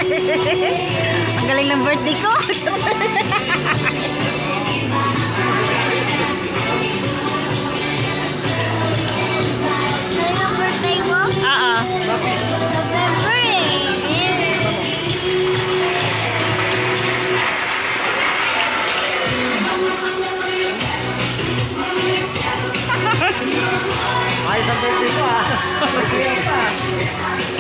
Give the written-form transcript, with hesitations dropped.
Ang galing ng birthday ko. Ano yung birthday mo? Oo. November eh. Ayos ang birthday ko ah. Birthday ko pa.